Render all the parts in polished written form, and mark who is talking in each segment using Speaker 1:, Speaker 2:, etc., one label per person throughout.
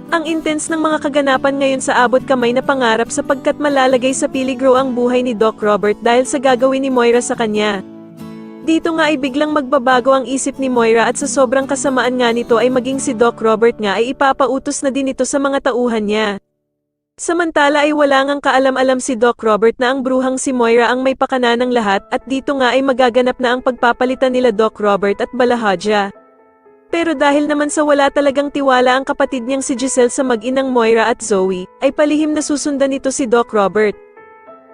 Speaker 1: Ang intense ng mga kaganapan ngayon sa abot kamay na pangarap sapagkat malalagay sa peligro ang buhay ni Doc Robert dahil sa gagawin ni Moira sa kanya. Dito nga ay biglang magbabago ang isip ni Moira at sa sobrang kasamaan nga nito ay maging si Doc Robert nga ay ipapautos na din ito sa mga tauhan niya. Samantala ay wala ngang kaalam-alam si Doc Robert na ang bruhang si Moira ang may pakana ng lahat at dito nga ay magaganap na ang pagpapalitan nila Doc Robert at Balahaja. Pero dahil naman sa wala talagang tiwala ang kapatid niyang si Giselle sa mag-inang Moira at Zoe, ay palihim na susundan nito si Doc Robert.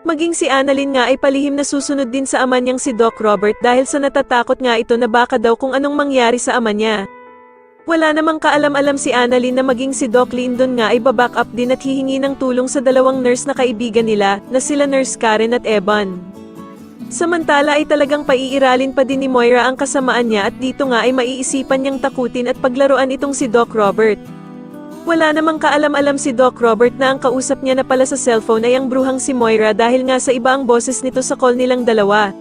Speaker 1: Maging si Annalyn nga ay palihim na susunod din sa ama niyang si Doc Robert dahil sa natatakot nga ito na baka daw kung anong mangyari sa ama niya. Wala namang kaalam-alam si Annalyn na maging si Doc Lyndon nga ay baback up din at hihingi ng tulong sa dalawang nurse na kaibigan nila, na sila Nurse Karen at Evan. Samantala ay talagang paiiralin pa din ni Moira ang kasamaan niya at dito nga ay maiisipan niyang takutin at paglaruan itong si Doc Robert. Wala namang kaalam-alam si Doc Robert na ang kausap niya na pala sa cellphone ay ang bruhang si Moira dahil nga sa iba ang boses nito sa call nilang dalawa.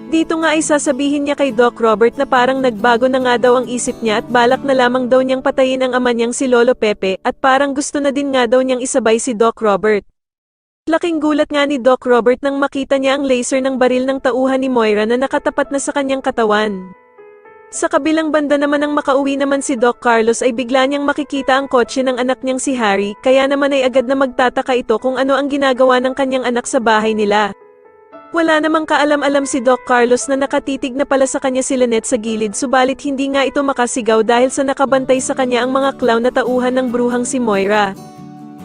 Speaker 1: Dito nga ay sasabihin niya kay Doc Robert na parang nagbago na nga daw ang isip niya at balak na lamang daw niyang patayin ang ama niyang si Lolo Pepe at parang gusto na din nga daw niyang isabay si Doc Robert. Laking gulat nga ni Doc Robert nang makita niya ang laser ng baril ng tauhan ni Moira na nakatapat na sa kanyang katawan. Sa kabilang banda naman ng makauwi naman si Doc Carlos ay bigla niyang makikita ang kotse ng anak niyang si Harry, kaya naman ay agad na magtataka ito kung ano ang ginagawa ng kanyang anak sa bahay nila. Wala namang kaalam-alam si Doc Carlos na nakatitig na pala sa kanya si Lynette sa gilid subalit hindi nga ito makasigaw dahil sa nakabantay sa kanya ang mga clown na tauhan ng bruhang si Moira.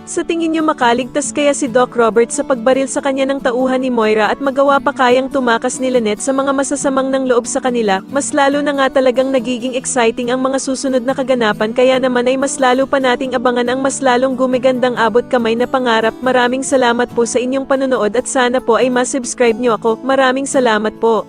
Speaker 1: Sa tingin niyo makaligtas kaya si Doc Robert sa pagbaril sa kanya ng tauhan ni Moira at magawa pa kayang tumakas ni Lynette sa mga masasamang ng loob sa kanila, mas lalo na nga talagang nagiging exciting ang mga susunod na kaganapan kaya naman ay mas lalo pa nating abangan ang mas lalong gumigandang abot kamay na pangarap. Maraming salamat po sa inyong panonood at sana po ay ma-subscribe niyo ako. Maraming salamat po.